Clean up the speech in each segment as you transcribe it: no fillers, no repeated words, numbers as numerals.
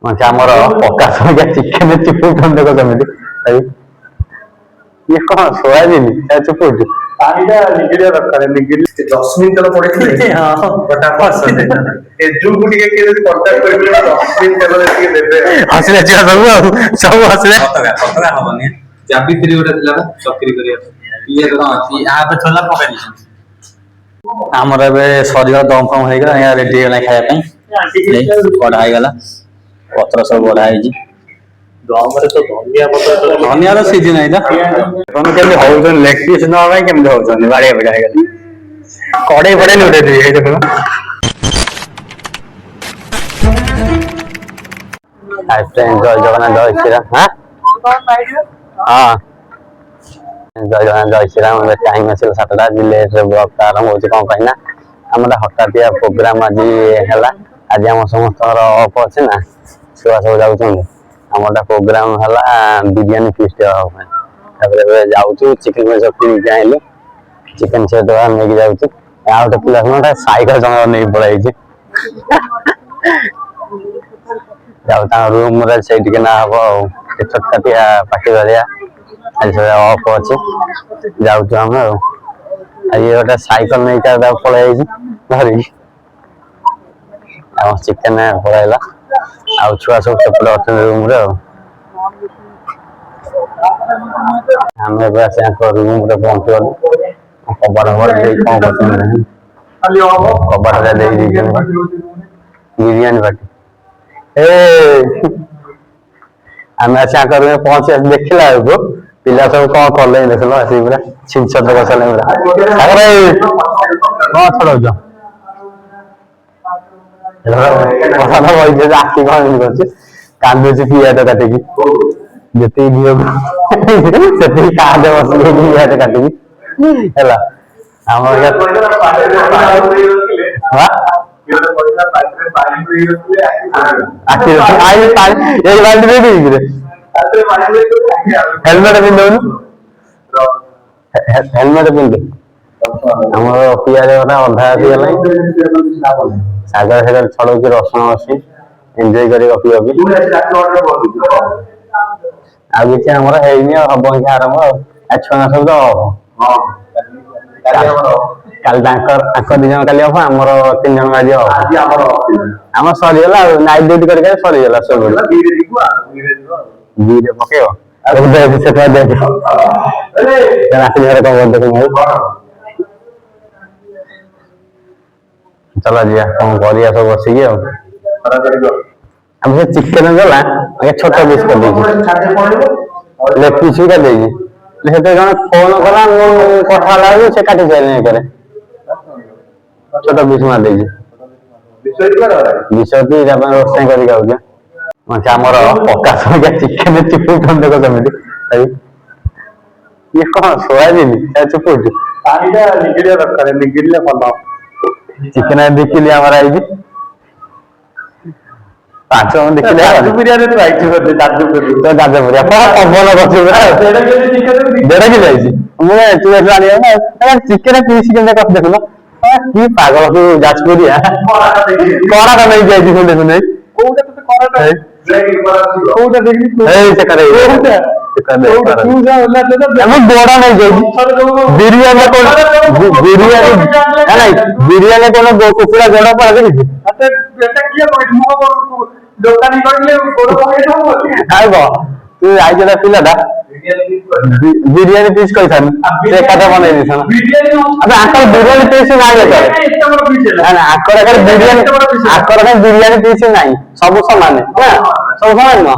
म्हणजे ଆମର ପକାଶ ଚିକେନ ଚିପୁଛନ୍ତି ଦେଖ କେମିତି ଇଏ କଣ ସୋୟାବିନ ଚିପୁଛୁ ପାଣିଟା ନିଗିଡିଆ ଦରକାର ନିଗିଡି 10 ମିନିଟ ତକ ପଡିଥିଲେ ଏଜୁକୁ ଟିକେ କିଏ ଯଦି କଣ୍ଟାକ୍ଟ କରିପାରିବେ 10 ମିନିଟ ତେଲ ଟିକେ ଦେବେ ହସିଲେ ଯିବା ସବୁ ଆଉ ସବୁ ହସିଲେ ସତକା ହବନି ଚାବିତ୍ରୀ ଗୋଟେ ଥିଲା ଚକିରି କରିବା ଇଏ କଣ ଆପ ଛୋଲା ପକାଇ ଦେଇଛନ୍ତି ଆମର ଏବେ ସରିଗଲା ଦମ ଫମ ହେଇଗଲା ରେଡି ହେଇଗଲା ଖାଇବା ପାଇଁ କଢା ହେଇଗଲା ପତ୍ର ସବୁ ବଢା ହେଇଛି ଦମରେ ତ ଧନିଆର ସିଜିନ ଏଇଟା କେମିତି ହଉଛନ୍ତି ଲେଗ ପିସ୍ ନବା ପାଇଁ କେମିତି ହଉଛନ୍ତି ବାଡିଆ ପିଡା ହେଇଗଲା କଡେଇ ଫଡେଇ ଉଠେଇଦେବି ଏଇ ଦେଖୁନ ଜୟ ଜଗନ୍ନାଥ ଜୟ ଶ୍ରୀରାମ ହଁ ଜୟ ଜଗନ୍ନାଥ ଜୟ ଶ୍ରୀରାମ ଟାଇମ ଆସିଲା 7ଟା ଆଜି ଲେଟ୍ରେ ବ୍ଲଗଟା ଆରମ୍ଭ ହଉଛି କଣ ପାଇଁ ନା ଆମର ହଠାତିଆ ପ୍ରୋଗ୍ରାମ ଆଜି ହେଲା ଆଜି ଆମ ସମସ୍ତଙ୍କର ଅଫ୍ ଅଛି ନା ଛୁଆ ସବୁ ଯାଉଛନ୍ତି ଆମର ପ୍ରୋଗ୍ରାମ ହେଲା ବିରିୟାନୀ ଫିଷ୍ଟ ହେବା ପାଇଁ ତାପରେ ଏବେ ଯାଉଛୁ ଚିକେନ ସବୁ କିଣିକି ଆଣିଲୁ ଚିକେନ ସେଟ୍ ନେଇକି ଯାଉଛି ଆଉ ଗୋଟେ ପିଲା ଗୋଟେ ସାଇକେଲ ଜଣକ ନେଇକି ପଳେଇଛି ଯାଉ ତାଙ୍କ ରୁମରେ ସେଇଠିକି ନା ହବ ଆଉ ଛୋଟକାଟିଆ ପାଟି ଭଳିଆ ଆଜି ସବୁ ଅଫ୍ ଅଛି ଯାଉଛୁ ଆମେ ଆଉ ଆଜି ଗୋଟେ ସାଇକେଲ ନେଇକି ତାକୁ ପଳେଇ ଯାଇଛି ଧରିକି ଆମ ଚିକେନ ପଳେଇଲା ଆଉ ଛୁଆ ସବୁ ସେପଟେ ଅଛନ୍ତି ରୁମରେ ଆଉ ଆମେ ଏବେ ଆସି ଆଙ୍କ ରୁମରେ ପହଞ୍ଚିଗଲୁ କବାଟ ଦେଇକି କଣ କରୁଛନ୍ତି କବାଟଟା ଦେଇ ଦେଇଛନ୍ତି ବିରିୟାନୀ ପାଟି ଆମେ ଆସି ଆଙ୍କ ରୁମରେ ପହଞ୍ଚି ଆସି ଦେଖିଲା ବେଳକୁ ପିଲା ସବୁ କଣ କଲେ ଦେଖିଲ ଆସିକି ପୁରା ଛିନଛତ୍ର କରିସାରିଲେ ପୁରା ତାପରେ କଣ ଛଡଉଛ ଆଖି କଣ ଏମିତି କରୁଛି କାନ୍ଦୁଛି ପିଆଜ କାଟିକି ଯେତିକି ଝିଅକୁ ସେତିକି କାହାଜ ବସିକି ପିଆଜ କାଟିକି ହେଲା ଆମର ହେଲମେଟ ପିନ୍ଧୁନୁ ହେଲମେଟ ପିନ୍ଧୁ ଆମର ପିଆଜ ଗୋଟା ଅଧା ଆସିଗଲାଣି ଶାଗ ଛଡଉଛି ରସୁଣ ଅଛି ଏନ୍ଜୟ କରି ଗପି ଗପି ଆଉ କିଛି ଆମର ହେଇନି ଆଉ ହବ ଆରମ୍ଭ ଆଉ ଛୁଆ ସବୁ ତ କାଲି ତାଙ୍କ 2 ଜଣ କାଲି ହବ ଆମର 3 ଜଣ ଆଜି ହବ ଆମର ସରିଗଲା ଆଉ ନାଇଟ୍ ଡ୍ୟୁଟି କରିକି ସରିଗଲା ସବୁ ବିରେ ପକେଇବ ରାତି ଘରେ କଣ ଦେଖୁନ ଚାଲ ଯିବା କଣ କରିବା ସବୁ ବସିକି ଆଉ ଆମେ ସେ ଚିକେନ ଗଲା ଛୋଟ ପିସ୍ କରିଦେଇଛି ଲେଗ ପିସ୍ ବି କରିଦେଇଛି ସେତେ ଜଣ ଫୋନ କଲା ମୁଁ କଥା ହେଲା ବେଳକୁ ସେ କାଟି ସାରିଲିଣି ଏକରେ ଛୋଟ ପିସ୍ ମାରିଦେଇଛି ବିଷୟ ରୋଷେଇ କରିକି ଆଉଛ ଆମର ପକାଶ ଚିକେନ ଚିପୁଛନ୍ତି ଦେଖ କେମିତି ଇଏ କଣ ସୋୟାବିନ ଚିପୁଛୁ ପାଣିଟା ନିଗିଡିଆ ଦରକାର ନିଗିଡିଲେ ଭଲ ଚିକେନ 2 କିଲୋ ଆମର ଆଇଛି 5 ଜଣ ଦେଖିଲେ ବିରିୟାନୀ ଯାଜପୁରିଆ କଣ ପବନ କରୁଛୁ 1.5 କିଲୋ ଯାଇଛି ମୁଁ ଆଣିବା ନା ଚିକେନ ପିସ୍ କେମିତି କଥା ଦେଖୁନ କି ପାଗଳ ତୁ ଯାଜପୁରିଆ କରାଟା ନେଇକି ଯାଇଛି ମୁଁ ଦେଖୁନ କୋଉଟା ଦେଖିଲି ବଡ ନେଇଯାଇଛି ବିରିୟାନୀ କଣ କୁକୁଡ଼ା ଗୋଡ ପା ଦେଖିଛି ଦୋକାନୀ କହିଲେ ଆଉ କଣ ତୁ ଆଇଛ ପିଲାଟା ବିରିୟାନୀ ପିସ୍ କହିଥାନ୍ତି ସେ ଏକାଟା ବନେଇ ଦେଇଥାନ୍ତା ଆଙ୍କର ବିରିୟାନୀ ପିସ୍ ନାହିଁ ଆଙ୍କର ବିରିୟାନୀ ପିସ୍ ନାହିଁ ସବୁ ସମାନ ନା ସବୁ ସମାନ ନୁହଁ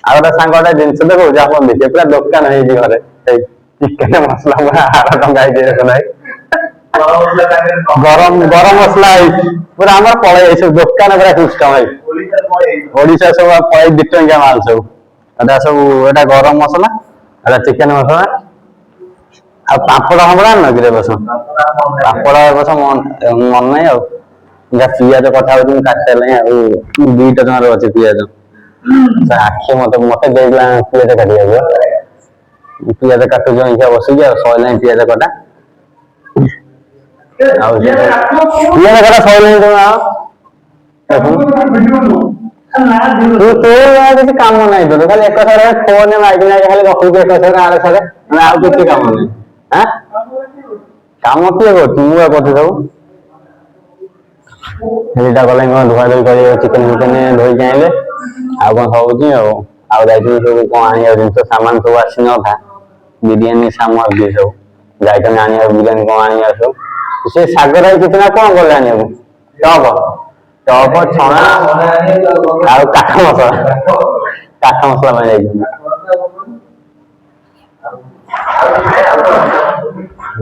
ଆଉ ଗୋଟେ ସାଙ୍ଗ ଗୋଟେ ଜିନିଷ ଦେଖଉଛି ଆପଣ ଦେଖିବେ ପୁରା ଦୋକାନ ହେଇଛି ଘରେ ସେଇ ଚିକେନ ମସଲା ପୁରା 8 ଟଙ୍କା ହେଇଛି ନାହିଁ ଗରମ ମସଲା ହେଇଛି ପୁରା ଆମର ପଳେଇ ଯାଇଛି ଦୋକାନ ପୁରା ସିଷ୍ଟମ ହେଇଛି ଓଡିଶା ସବୁ ପଳେଇ 2 ଟଙ୍କିଆ ମାଲ ସବୁ ଏଟା ସବୁ ଏଟା ଗରମ ମସଲା ଏଟା ଚିକେନ ମସଲା ଆଉ ପାମ୍ପଡ ଆଣିନ କି ରେ ବସ ପାମ୍ପଡ ବସ ମନ ନାହିଁ ଆଉ ଯାହା ପିଆଜ କଥା ହଉଛି ମୁଁ କାଟି ସାରିଲିଣି ଆଉ 2 ଟଙ୍କାରେ ଅଛି ପିଆଜ ଆଖି ମତେ ଦେଇଥିଲା ପିଆଜ କାଟିବାକୁ ପିଆଜ କାଟୁଛି ବସିକି ଆଉ ସରିଲାଣି ପିଆଜ କଟା ଆଉ ପିଆଜ କଟା ସରିଲାଣି ତୁ କିଛି କାମ ନାହିଁ ତୋର ଖାଲି ଏକ ଥର ଫୋନ ମାଗି ନାଗି ଖାଲି ଗପୁଛୁ ଏକ ଥର ଗାଁରେ ଥରେ ମାନେ ଆଉ କିଛି କାମ ନାହିଁ ଆଁ କାମ କିଏ କରୁଛୁ ମୁଁ କରୁଛି ସବୁ ସେଇଟା ଗଲେ କଣ ଧୁଆ ଧୁଇ କରି ଚିକେନ ଫିକେନ ଧୋଇକି ଆଣିଲେ ଆଉ କଣ ହଉଛି ଆଉ ଯାଇଥିଲି ସବୁ କଣ ଆଣିବା ଜିନିଷ ସାମାନ ସବୁ ଆସିନି ଅଧା ବିରିୟାନୀ ସାମଗ୍ରୀ ସବୁ ଯାଇଛନ୍ତି ଆଣିବାକୁ ବିରିୟାନୀ କଣ ଆଣିବା ସବୁ ସେ ଶାଗରେ କିଛି ନା କଣ କଲେ ଆଣିବାକୁ ଟପ ଛଣା ଆଉ କାଠ ମସଲା ପାଇଁ ଯାଇଛନ୍ତି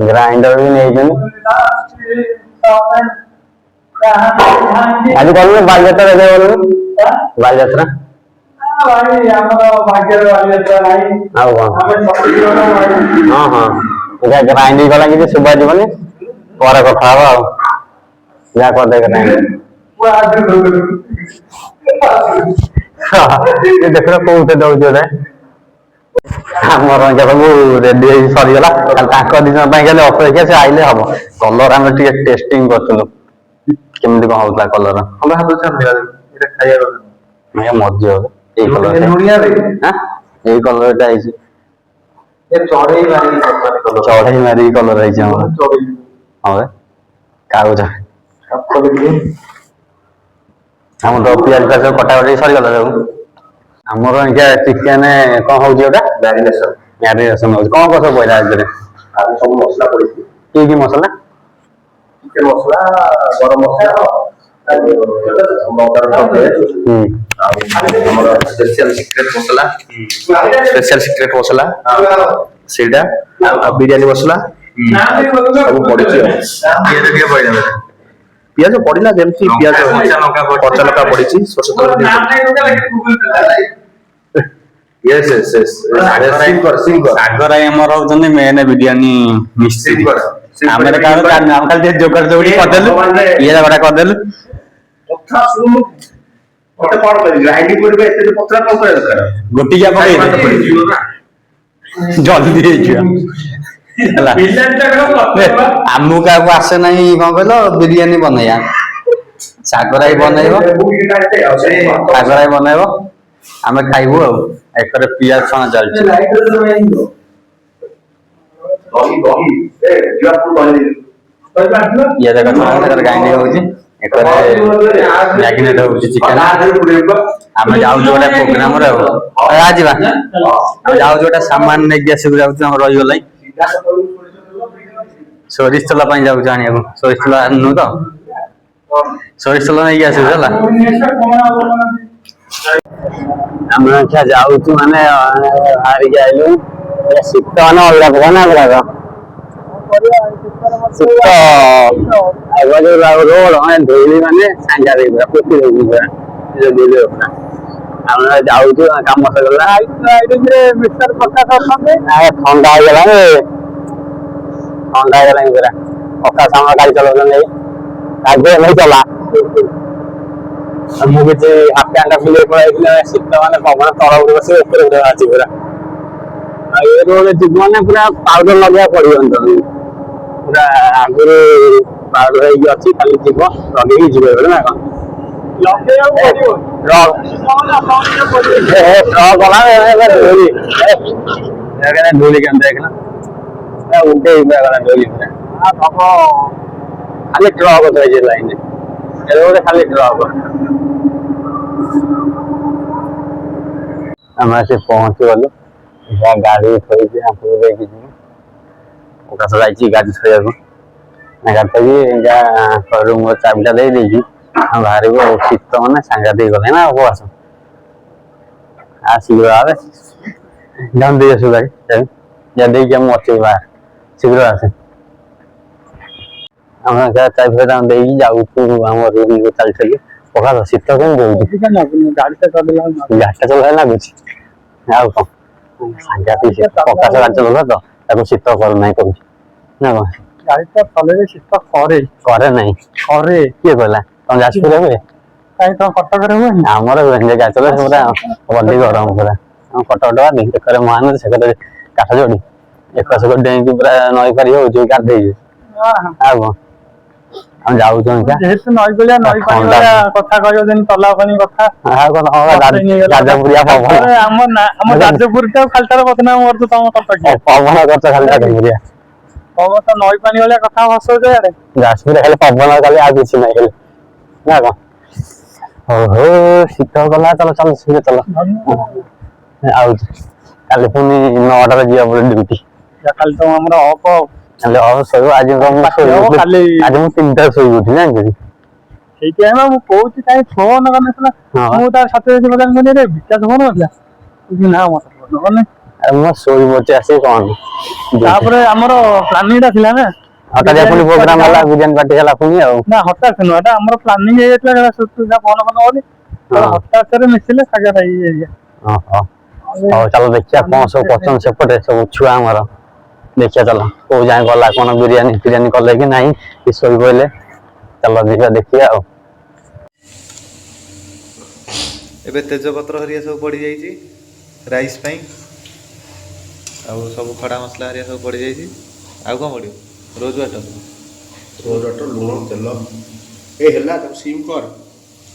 ଗ୍ରାଇଣ୍ଡର ବି ନେଇଛନ୍ତି ଆଜି ଗଲୁନି ବାଲିଯାତ୍ରା ଏବେ ଗଲୁନି ବାଲିଯାତ୍ରା ଆମର ଭାଗ୍ୟରେ ବାଲିଯାତ୍ରା ନାହିଁ ଆଉ କଣ ହଁ ଏଇଟା ଗ୍ରାଇଣ୍ଡିଙ୍ଗ କଲା କିଛି ଶୁଭା ଯିବନି ପରେ କଥା ହବ ଆଉ ଯାହା କରିଦେ ଦେଖିଲ କୋଉଠି ଦଉଛି ଗୋଟେ ଆମର ସବୁ ରେଡି ହେଇକି ସରିଗଲା ତାଙ୍କ ଦି ଜଣ ପାଇଁ ଖାଲି ଅପେକ୍ଷା ସେ ଆଇଲେ ହବ କଲର ଆମେ ଟିକେ ଟେଷ୍ଟିଂ କରୁଥିଲୁ କେମିତି କଣ ହଉଥିଲା କଲର ଖାଇବା ମଜି ହବ ଏଇ କଲର ଏଇ କଲର ଟା ହେଇଛି ଚଢେଇ ମାରିକି କଲର ହେଇଛି ଆମର ହଁ କାଗଜ ଆମର ତ ପିଆଜ ଫିଆଜ କଟାକଟି ସରିଗଲା ସବୁ ଆମର ଚିକେନ କଣ ହଉଛି ଗୋଟା ମ୍ୟାରିନେସନ ହଉଛି କଣ ସବୁ ପଇଲା ଏଥିରେ ସବୁ ମସଲା ପଡିଛି କି ମସଲା ଚିକେନ ମସଲା ଗରମ ମସଲା ଆମର ସ୍ପେଶାଲ ସିକ୍ରେଟ ମସଲା ସେଇଟା ଆଉ ବିରିୟାନୀ ମସଲା ସବୁ ପଡିଛି ପିଆଜ ପଡିଲା ଯେମିତି ପିଆଜ କଞ୍ଚା ଲଙ୍କା ପଡିଛି ସାଗର ଆମର ହଉଛନ୍ତି ମେନ୍ ବିରିୟାନୀ ମିସ୍ତ୍ରୀ ଆମେ ଖାଲି ଯୋଗାଡ ଯୋଗଡି କରିଦେଲୁ ଇଏ ଗୋଟା କରିଦେଲୁ କଥା ଶୁଣୁ ଗୋଟେ କଣ କରିବି ଗ୍ରାଇଣ୍ଡିଙ୍ଗ କରିବେ ଏତେ ପତଳା କଣ କରିବା ଦରକାର ଗୋଟିକିଆ ପକେଇ ଜଲ୍ଦି ହେଇଯିବ ହେଲା ଆମକୁ କାହାକୁ ଆସେ ନାହିଁ କଣ କହିଲ ବିରିୟାନୀ ବନେଇବା ସାଗରାଇ ବନେଇବ ଆମେ ଖାଇବୁ ଆଉ ଏକରେ ପିଆଜ ଛଣା ଚାଲିଛି ପିଆଜ ଗ୍ରାଇଣ୍ଡିଙ୍ଗ ହଉଛି ଏକରେ ମ୍ୟାଗନେଟ ହଉଛି ଚିକେନ ଆମେ ଯାଉଛୁ ଗୋଟେ ପ୍ରୋଗ୍ରାମରେ ଆଉ ଯିବା ଆମେ ଯାଉଛୁ ଗୋଟେ ସାମାନ ନେଇକି ଆସିବୁ ଯାଉଛୁ ଆମର ରହିଗଲା ସୋରିଷ ତେଲ ପାଇଁ ଯାଉଛୁ ଆଣିବାକୁ ସୋରିଷ ତେଲ ଆଣିନୁ ତ ସୋରିଷ ତେଲ ନେଇକି ଆସିବୁ ହେଲା ଆମେ ଯାଉଛୁ ମାନେ ବାହାରିକି ଆଇଲୁ ଶୀତ ମାନେ ଅଲଗା ପ୍ରକାର ନା ଗୁଡାକ ଶୀତ ରୋଡ ଧୋଇଲି ମାନେ ସାଙ୍ଘାତିକ ପୁରା ପୋତି ଦଉଛି ପୁରା ଆମେ ଯାଉଛୁ କାମ ସରିଗଲା ଥଣ୍ଡା ହେଇଗଲାଣି ପୁରା ପ୍ରକାଶ ଆମର ଗାଡି ଚଲାଉଛନ୍ତି ନେଇ ଚଲା ମୁଁ କିଛି ହାଫ ପ୍ୟାଣ୍ଟ ବୁଲେଇ ପଳେଇଥିଲି ଶୀତ ମାନେ ପବନ ତଳ ଉପରେ ବସି ଉପରେ ଅଛି ପୁରା ଆଉ ଏ ରୋଡ ଯିବୁ ମାନେ ପୁରା ପାଉଡର ଲଗେଇବାକୁ ପଡିବନି ତମକୁ ପୁରା ଆଗରୁ ପାଉଡର ହେଇକି ଅଛି ଖାଲି ଯିବ ଲଗେଇକି ଯିବ ନା କଣ ଧୂଳି କେମିତି ଦେଖିଲା ଉଠେଇ ଗଲା ଧୂଳି ପୁରା ଖାଲି ଟ୍ରକ୍ ଥୋଇଛି ଲାଇନ ଗୋଟେ ଖାଲି ଟ୍ରକ୍ ଆମେ ଆସି ପହଞ୍ଚିଗଲୁ ଗାଡି ଥୋଇକି ଆମକୁ ଦେଇକି ଯିବୁ ପ୍ରକାଶ ଯାଇଛି ଗାଡି ଥୋଇବାକୁ ଗାଡି ଥୋଇକି ଯାହା ରୁମ ଚାବିଟା ଦେଇ ଦେଇକି ଆମେ ବାହାରିବୁ ଆଉ ଶୀତ ମାନେ ସାଙ୍ଘାତିକ ଗଲେ ନା ଉପବାସ ଶୀଘ୍ର ଆସେ ଦେଇ ଆସୁ ଗାଡି ଦେଇକି ମୁଁ ଅଛି ବାହାର ଶୀଘ୍ର ଆସେ ଆମେ ଚାବି ଦେଇକି ଯାଉଛୁ ଆମ ରୁମକୁ ଚାଲି ପ୍ରକାଶ ଶୀତ କେମିତି ହଉଛି ଗାଡିଟା ଚଲେଇଲା ଲାଗୁଛି ଆଉ କଣ ସାଙ୍ଘାତିକ ପ୍ରକାଶ ଗାଡି ଚଲାଉଥିଲା ତ ତାକୁ ଶୀତ କରୁନାହିଁ କହୁଛି ନା କଣ ଗାଡିଟା ଚଲେଇଲେ ଶୀତ କରେ ନାହିଁ କିଏ କହିଲା ତମ ଯାଜପୁର ହୁଏ କାହିଁ ତମ କଟକରେ ହୁଏନି ଆମର ହୁଏନି ଗାଡି ଚଲେଇଲେ ପୁରା ବଡି ଗରମ ପୁରା ଆମ କଟକ ଡବାନି ଏକରେ ମହାନଦୀ ସେକରେ କାଠ ଯୋଡି ଏକ ଡେଇଁକି ପୁରା ନଈ ପାରି ହଉଛି ଗାଧେଇକି ଆଉ କଣ हम जाऊ तो क्या जेहेतु नई गलिया नई पानी वाला कथा कहयो जेन तला पानी कथा हां कोन राजपुरिया पवन अरे हम राजपुर तो खालतार बदनाम करतो तम कथा के पवन करछ खाली राजपुरिया हम तो नई पानी वाला कथा हसो जे यार जासपुर खाली पवन खाली आ किछ नाही खाली ना को ओहो शीत गला चलो चल सीधे चलो आउ काली पुनी 9टा रे जिया बोल ड्यूटी या कल तो हमरा ऑफ हेलो और सोयो आज हम सोयो खाली आज हम 3टा सोयो उठी ना जी ठीक है मैं कहूँ काई फोन करनेसला मु तार साथे जे बदन गने रे विकास फोन करला कि ना मत नने हम सोयो बचे आसे कोन तापरे हमरो प्लानिंग ता थिला ना हटा जे पुनी प्रोग्राम वाला गुजन पार्टी हला पुनी आ ना हटा सुनो एटा हमरो प्लानिंग हे एतला गला सुतु ना फोन होली हटा करे मिसिले सागा भाई एरिया हां हां और चलो देखिया कौन सब पसंद सेपटे सब छुआ हमर देखिया चलो को जाय गला कोन बिरयानी करले कि नहीं कि सोई बोले चलो देखिया देखिया आ एबे तेजपत्र हरिया सब पड़ी जाइए राइस पाई आउ सब खड़ा मसला हरिया सब पड़ी जाइए आउ कौन पड़ो रोज वाटर लुण तेल ए हला तब सिम कर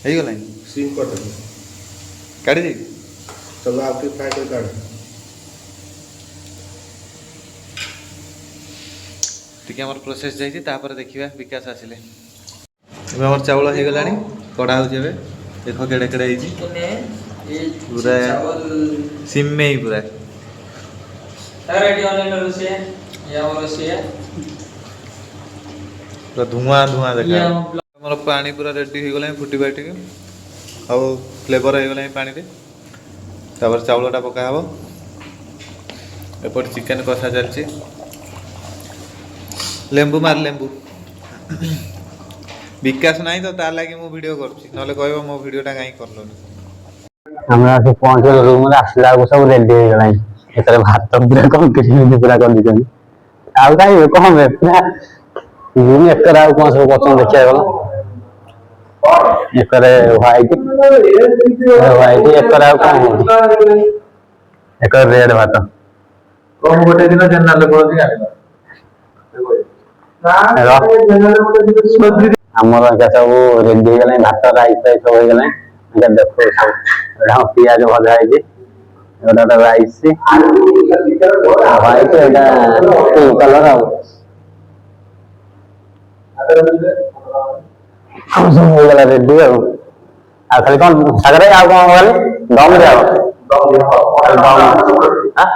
हो गला सिम कर दे काढ़ी दे चलो आपके फ्राई कर काढ़ टिके हमर प्रोसेस जाइए तापर देखिबा विकास आसिले एबे हमर चावल हो गलानी कड़ा हो जेबे देखो केड़े केड़े हिची पूरा सिम में ही पूरा रेडी ऑनलाइन रोसिया या रोसिया पूरा धुआं धुआं देखा हमर पानी पूरा रेडी हो गला फुटी बाटी के आउ फ्लेवर हो गला पानी रे तापर चावलटा पका हबो एपट चिकन कषा चलची लेंबू मार लेंबू विकास नहीं तो तार लागी मु वीडियो करछि नले कहबो मो वीडियोटा काई करलो हमरा से पहुंच रूम रे आसला को सब रेडी हो गलाई एतरे भात तो पूरा कम किछि पूरा कर दिजन आउ काई कम है पूरा यूनी एकरा को सब पसंद देखिया गला एकरे व्हाइट एकरा को एकर रेड भात कम गोटे दिन जनरल पड़ो हमर का सब रेडी हो गले भात राइस सब हो गले देखो सब पियाज भजा है एटा राइस व्हाइट एटा कलर हम सब हो गला रेडी आ खाली कौन सागरे आ कौन गले दम दे आ दम हां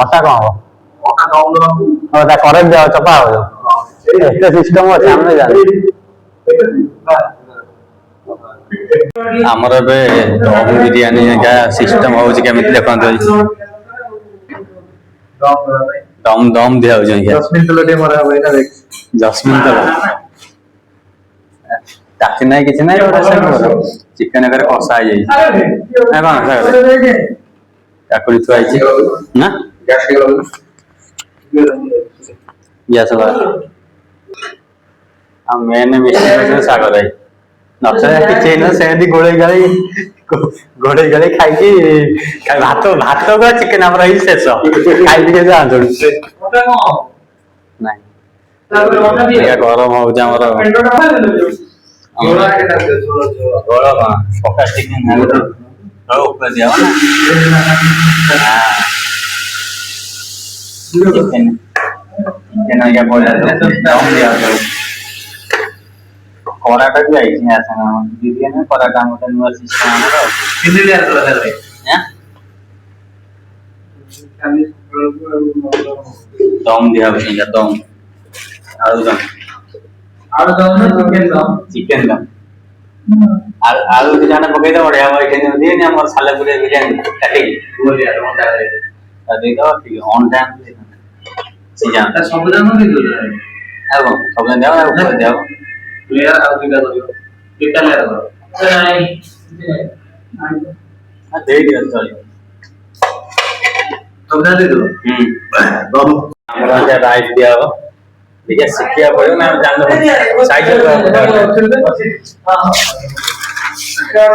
पता कौन हो और ता करे दे चपा हो एते सिस्टम ଅଛି ଆମେ ଜାଣି ଆମର ଏବେ ଦମ ବିରିୟାନୀ का सिस्टम होଉଛି କେମିତି ଦେଖନ୍ତୁ दम दम दिया होଉଛି क्या 10 मिनिट लटे मरा होई ना देख जस्मिन तो ताकि नहीं किछ नहीं और ऐसा करो चिकन अगर कसा आ जाई ना कोन सर काकुड़ी तो आइछि ना गैस के लगे या सब हम मैंने मिशन में सागर है नक्शा कि चेन से दी गोळे गळे खाई कि भात भात को चिकन हमरा ही शेष खाई के जा जोड़ी नहीं या गरम हो जा हमरा गोळा पका चिकन है तो ऊपर दिया ना हां चिकन चिकन या बोला दम दिया पराठा भी आई थी ऐसा ना बिरयानी पराठा मतलब न्यू सिस्टम हमारा कितने देर चला था भाई हैं दम दिया बनेगा दम आलू दम ना चिकन दम आलू के जाना पकई दो बढ़िया भाई के दिए ने हमर साले पूरे बिरयानी काटी बोल यार मोटा है दे दो ठीक ऑन टाइम से जान सब जानो दे दो अब सब ने देवा ऊपर देवा प्लेयर आउट का करियो कितना लेयर करो नहीं हां दे दिया चलिए सब दे दो दम हमरा के राइस दिया हो ठीक है सिकिया पड़ो मैं जान लो साइज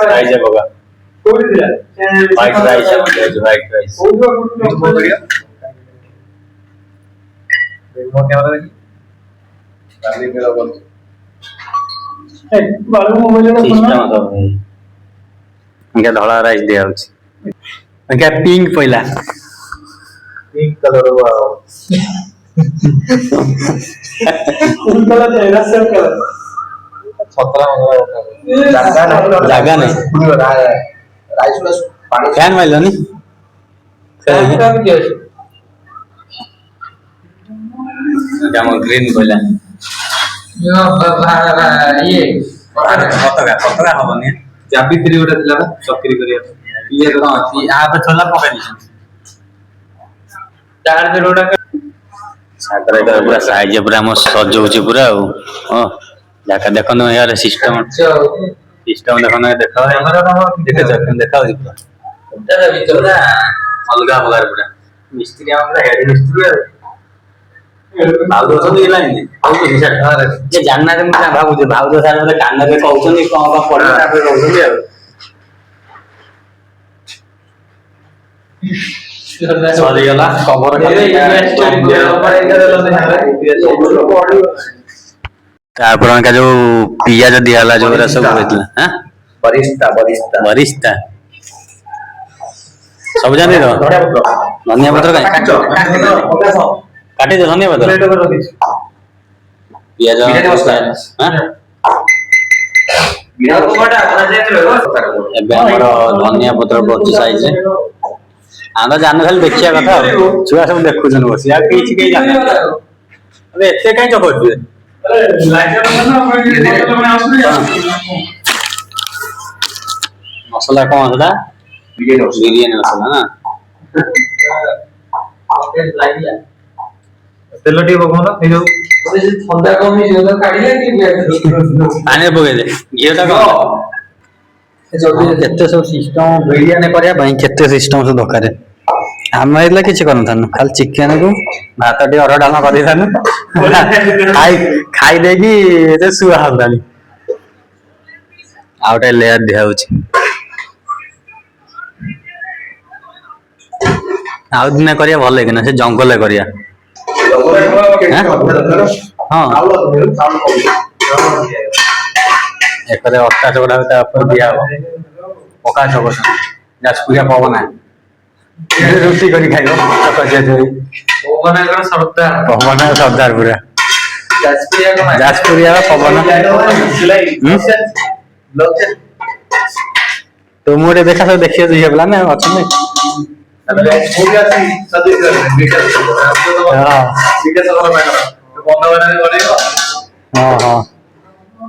साइज होगा व्हाइट राइस है व्हाइट राइस रिमोट कैमरा देखी गाड़ी मेरा बोल ବାଳୁ ମୋବାଇଲ ସିଷ୍ଟମ ସବୁ ଇନକା ଧଳା ରାଇସ୍ ଦିଆ ହଉଛି ଇନକା ପିଙ୍କ ପଇଲା ପିଙ୍କ କଲର ଆଉ ଜାଗା ନାହିଁ ରାଇସ୍ ପାଣି ଫ୍ୟାନ୍ ମାରିଲନି ଆମ ଗ୍ରୀନ୍ ପଇଲା ପତକା ହବନି ଯାବିତ୍ରୀ ଗୋଟେ ଥିଲା ନା ଚକିରି କରିବା ଇଏ ଛୋଲା ପକେଇ ଦେଇଛନ୍ତି ସାଗର ପୁରା ସାଇଜ ପୁରା ଆମ ସଜଉଛି ପୁରା ଆଉ ଜାଗା ଦେଖନ୍ତୁ ୟାର ସିଷ୍ଟମ ଦେଖନ୍ତୁ ଦେଖ ଦେଖାଉଛି ପୁରା ଅଲଗା ପ୍ରକାର ପୁରା ମିସ୍ତ୍ରୀ ଆମର ହେଡ ମିସ୍ତ୍ରୀ ଆଉ ଭାଉଜ ଅଛନ୍ତି କି ନାହିଁ ଯେ ଜାଣିନାହାନ୍ତି ମୁଁ ଭାବୁଛି ଭାଉଜ ସାର୍ ବୋଧେ କାନରେ କହୁଛନ୍ତି କଣ ପଡିବ ତାପରେ କହୁଛନ୍ତି ଆଉ ସରିଗଲା କଭର ତାପରେ ଯୋଉ ପିଆଜ ଦିଆ ହେଲା ଯୋଉଗୁରା ସବୁ ହେଇଥିଲା ବରିଷ୍ଠା ବରିଷ୍ଠା ସବୁ ଜାଣି ଧନିଆ ପତ୍ର କାଟିଛ ଧନିଆ ପତ୍ର ପିଆଜ ଏବେ ଆମର ଧନିଆ ପତ୍ର ପଡୁଛି ସାଇଜରେ ଆମେ ଜାଣିନୁ ଖାଲି ଦେଖିବା କଥା ଆଉ ଛୁଆ ସବୁ ଦେଖୁଛନ୍ତି ବସି ଆଉ କିଛି କେହି ଜାଣିନାହାନ୍ତି ଏତେ କାହିଁ ଚକଉଛୁ ମସଲା କଣ ସେଟା ବିରିୟାନୀ ମସଲା ନା ତେଲ ଟିକେ ପକଉନ ଏଇ ଯୋଉ ଥଣ୍ଡା କମିଯିବ ତ କାଢିଲେ କି ପାଣିରେ ପକେଇଦେ ଘିଅଟା କଣ କେତେ ସବୁ ସିଷ୍ଟମ ବିରିୟାନୀ କରିବା ପାଇଁ କେତେ ସିଷ୍ଟମ ସବୁ ଦରକାର ଆମେ ହେଇଥିଲେ କିଛି କରିନଥାନ୍ତୁ ଖାଲି ଚିକେନ କୁ ଭାତ ଟିକେ ଅରୁଆ ଡାଲମା କରିଦେଇଥାନ୍ତୁ ଖାଇ ଦେଇକି ଶୁଆ ହନ୍ତାନି ଆଉ ଗୋଟେ ଲେୟାର ଦିଆ ହଉଛି ଆଉ ଦିନେ କରିବା ଭଲ ଲାଗିନା ସେ ଜଙ୍ଗଲରେ କରିବା ହଁ ଏକରେ ଅଟା ଚକଟା ତା ଉପରେ ଦିଆ ହବ ପକା ଚକଟା ଯାଜପୁରିଆ ପବନ ରୁଟି କରି ଖାଇବ ପବନ ସରଦାର ପୁରା ଯାଜପୁରିଆ ପବନ ତ ମୁଁ ଗୋଟେ ଦେଖା ସବୁ ଦେଖିବା ଝିଅ ପିଲା ନା ଅଛନ୍ତି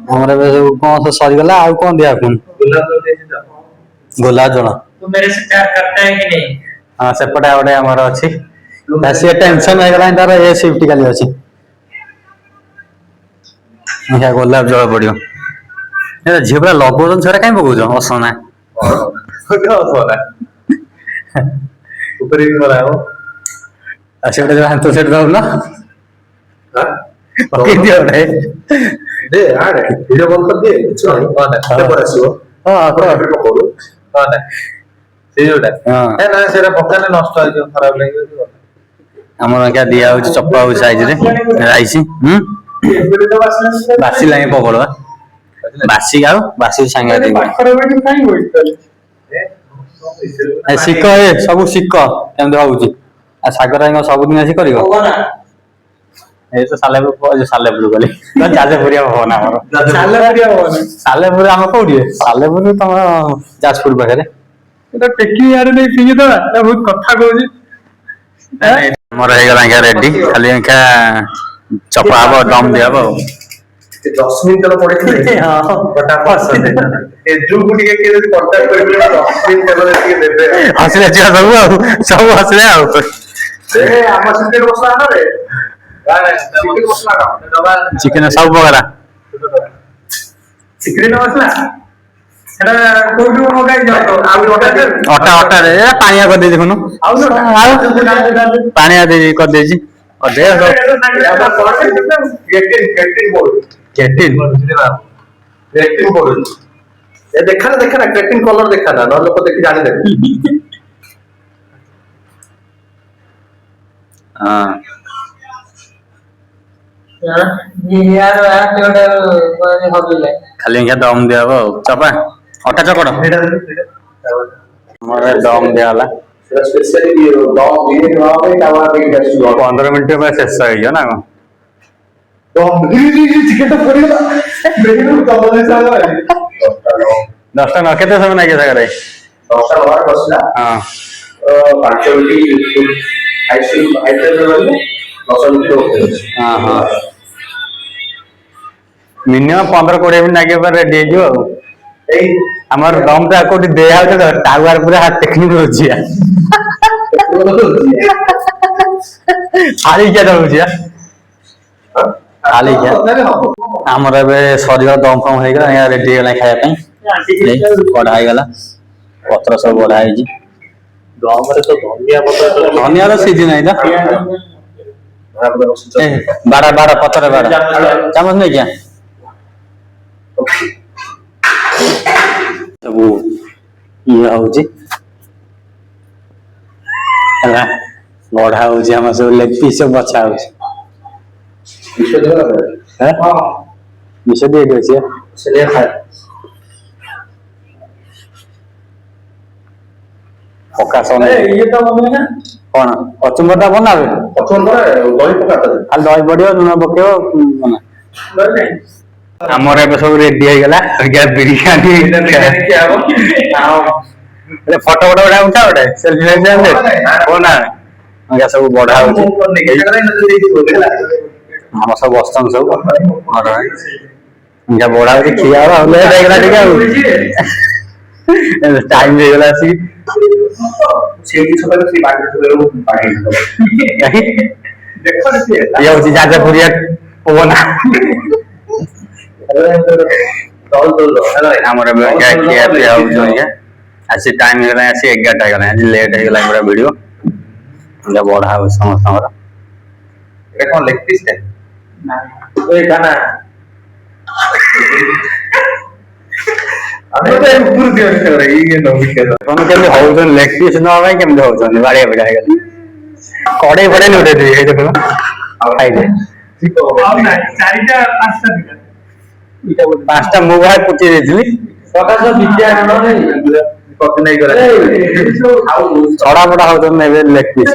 ଆମର ଏବେ ସବୁ କଣ ସବୁ ସରିଗଲା ଆଉ କଣ ଦିଆ ପୁଣି ଗୋଲାପ ଜଳ ହଁ ସେପଟେ ଆଉ ଗୋଟେ ଆମର ଅଛି ସିଏ ଟେନସନ ହେଇଗଲାଣି ତାର ଏ ସିଫ୍ଟ କାଲି ଅଛି ଗୋଲାପ ଜଳ ପଡିବ ଝିଅ ପିଲା ଲଗଉଛନ୍ତି ଛୁଆ କାଇଁ ପକଉଛ ଅସନା ଉପରେ ବି ମରା ହବ ଆଉ ସେ ଗୋଟେ ଯୋଉ ହାତ ସେଟ୍ ଦଉନ ପକେଇ ଦିଅ ଗୋଟେ ଦେ ଆଡେ ଭିଡିଓ କଲ୍ କରିଦିଏ କିଛି ନାହିଁ ଆସିବ ସେଇ ଯୋଉଟା ନା ସେଇଟା ପକାନେ ନଷ୍ଟ ହେଇଯିବ ଖରାପ ଲାଗିବ ଆମର ଦିଆ ହଉଛି ଚପା ହଉଛି ସାଇଜରେ ରାଇସି ବାସି ଲାଗେ ପକଡ଼ ବାସି ଆଉ ବାସି ସାଙ୍ଗେ ଶିଖ ସବୁ ଶିଖ କେମିତି ହଉଛି ଆଉ ସାଗର ସବୁଦିନ ଆସି କରିବ ଏଇ ତ ସାଲେପୁର ଗଲି ଯାଜପୁରିଆ ଭବନ ଆମର ସାଲେପୁର ଆମ କୋଉଠି ସାଲେପୁର ତମ ଯାଜପୁର ପାଖରେ ଟେକି ଆଡେ ନେଇ ଫିଙ୍ଗିଦବା ବହୁତ କଥା କହୁଛି ଆମର ହେଇଗଲା ରେଡି ଖାଲି ଚପା ହବ ଦମ ଦିଆ ହବ ଆଉ 10 ମିନିଟ ତେଲ ପଡିଥିଲେ ଏଜୁକୁ ଟିକେ କିଏ ଯଦି କଣ୍ଟାକ୍ଟ କରିଥିଲେ 10 ମିନିଟ ତେଲ ଟିକେ ଦେବେ ହସିଲେ ଛୁଆ ସବୁ ହସିଲେ ଆଉ ଆମ ଚିକେନ ମସଲା ଆଣରେ ଚିକେନ ସବୁ ପ୍ରକାର ଚିକେନ ମସଲା ସେଟା କୋଉଠୁ ମଗାଇଛ ଅଟାରେ ପାଣିଆ କରିଦେଇ ଦେଖୁନୁ ଆଉ ପାଣିଆ ଦେଇ କରିଦେଇଛି ଦେଖା କ୍ରେଟିନ୍ କଲର ଦେଖା ନା ନହେଲେ ଲୋକ ଦେଖି ଜାଣିଦେବେ ହଁ ଖାଲି ଇଙ୍କା ଦମ ଦିଆହବ ଆଉ ଚପା ଅଟା ଚକଟ ଆମର ଦମ ଦିଆହେଲା ସେଟା ସ୍ପେଶାଲି ଦମ ବିରିୟାନୀ ହବା ପାଇଁ ତାୱା ପାଇଁ ଗ୍ୟାସ୍ 15 ମିନିଟ୍ ପରେ ଶେଷ ହେଇଯିବ ନା କଣ ଦମ ଚିକେନ ଟା ପଡିଗଲା ବେରିରୁ ଦମ ଦେଇସାରିଲା 10ଟା ନ କେତେ ସମୟ ଲାଗିବ ସାଗରେ 10ଟା ଲଗାର ବସିଲା ହଁ 5 ମିନିଟ୍ ହାଇଟେଲ ରହିବ 10 ମିନିଟ୍ ଓକେ ହଁ ହଁ ମିନିମମ୍ 15-20 ମିନିଟ୍ ଲାଗିବ ପରେ ରେଡି ହେଇଯିବ ଆଉ ଏଇ ଆମର ଦମ ଟା କୋଉଠି ଦିଆ ହଉଛି ତ ଟାୱାର ପୁରା ଟେକ୍ନିକ ରହୁଛି ହାଳିକିଆ ରହୁଛି ହାଳିକିଆ ଆମର ଏବେ ସରିବ ଦମ ଫମ ହେଇଗଲା ରେଡି ହେଇଗଲା ଖାଇବା ପାଇଁ କଢା ହେଇଗଲା ପତ୍ର ସବୁ ବଢା ହେଇଛି ଦମରେ ତ ଧନିଆ ପତ୍ର ଧନିଆର ସିଜିନ ଏଇଟା ବାଡା ବାଡା ପତରେ ବାଡା ଚାମଚ ନେଇକି ସବୁ ଇଏ ହଉଛି ହେଲା ବଢା ହଉଛି ଆମର ସବୁ ଲେଗ ପିସ୍ ସବୁ ବଛା ହଉଛି ବିଷ দিয়ে দিয়েছি ପକା ସନ କଣ କଚୁମ୍ବର ଟା ବନାବେ ଦହି ପକାତା ଖାଲି ଦହି ପଡିବ ଲୁଣ ପକେଇବ ଆମର ଏବେ ସବୁ ରେଡି ହେଇଗଲା ବିରିୟାନୀ ଫଟୋ ଫଟୋ ଗୋଟେ ଉଠା ଗୋଟେ ସେଲଫି ନା ସବୁ ବଢା ହଉଛି ଆମର ସବୁ ବସଛନ୍ତି ସବୁ ବଢା ହଉଛି ଖିଆ ହବ ଲେଟ୍ ହେଇଗଲା ଟିକେ ଆଉ ଟାଇମ ହେଇଗଲା ଆସିକି ଇଏ ହଉଛି ଯାଜପୁରିଆ ପବନ ଆମର ଖିଆ ପିଆ ହଉଛି ଆସି ଟାଇମ ହେଇଗଲା ଆସି 11ଟା ହେଇଗଲା ଆଜି ଲେଟ୍ ହେଇଗଲା ପୁରା ଭିଡିଓ ବଢା ହଉଛି ସମସ୍ତଙ୍କର କଣ ଲେଗ ପିସ୍ କେମିତି ହଉଛନ୍ତି ଲେଗ ପିସ୍ ନବା ପାଇଁ କେମିତି ହଉଛନ୍ତି ବାଡିଆ ପିଡା ହେଇଗଲେ କଡେଇ ଫଡେଇ ଉଠେଇଦେବି ଏଇ ଦେଖୁନ ଖାଇଲେ 5ଟା ମୁଁ ଭାଇ କୁଚି ଦେଇଥିଲି ଛଡା ଫଡା ହଉଛନ୍ତି ଏବେ ଲେଗ ପିସ୍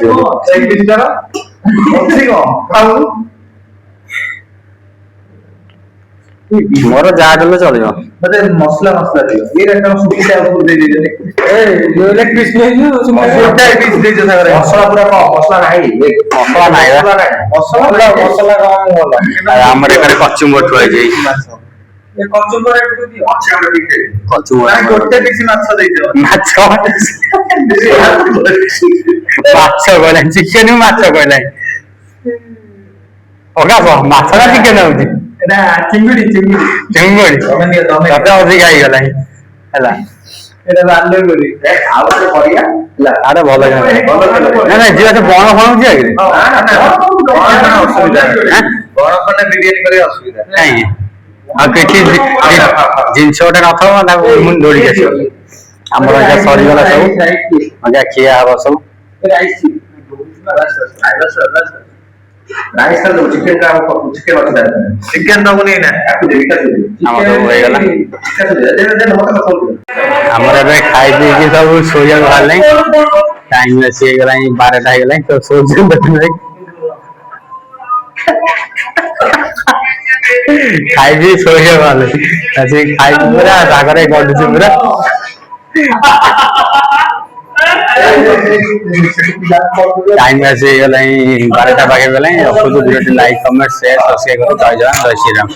ମୋର ଯାହା ଦେଲେ ଚଳିବ ମସଲା ଦିଅ ଶୁଖିଲା ମସଲା ପୁରା ମସଲା ନାହିଁ ମସଲା ଆମର ଏখানে କଚୁମ୍ବର ଥୁଆ ହେଇଛି ଗୋଟେ ପିସ୍ ମାଛ ଦେଇଦିଅ ମାଛ କହିଲା ଚିକେନ ମାଛ କହିଲା ମାଛଟା ଚିକେନ ହଉଛି ଚିଙ୍ଗୁଡି ତତେ ଅଧିକା ହେଇଗଲାଣି ହେଲା ଆରେ ଭଲ ନା ଯିବା ତ ବଣ ଫଣ ଯିବା ବିରିୟାନୀ କରିବା ଅସୁବିଧା କାହିଁକି ଆଉ କିଛି ଜିନିଷ ଗୋଟେ ନଥିବ ତାକୁ ଦୌଡ଼ିକି ଆସିବ ଆମର ଆଜ୍ଞା ସରିଗଲା ସବୁ ଆଜ୍ଞା ଖିଆ ହବ ସବୁ ଚିକେନ ଦବୁନି ନା ଆମର ସବୁ ହେଇଗଲା ଆମର ଏବେ ଖାଇ ପିଇକି ସବୁ ଶୋଇବାକୁ ବାହାରିଲାଣି ଟାଇମ ବେଶୀ ହେଇଗଲାଣି 12ଟା ହେଇଗଲାଣି ତ ଶୋଉଛନ୍ତି ଖାଇ ପିଇ ଶୋଇବାକୁ ବାହାରିଲେ ଆସିକି ଖାଇକି ପୁରା ସାଗରେ ଗଡୁଛି ପୁରା टाइम ऐसे ହେଇଗଲାଣି 12ଟା ପାଖେ ଗଲାଣି ରଖୁଛୁ ଭିଡ଼ିଓଟି ଲାଇକ୍ କମେଣ୍ଟ ସେୟାର ସବସ୍କ୍ରାଇବ କର ଜୟ ଜଗନ୍ନାଥ ଜୟ ଶ୍ରୀରାମ।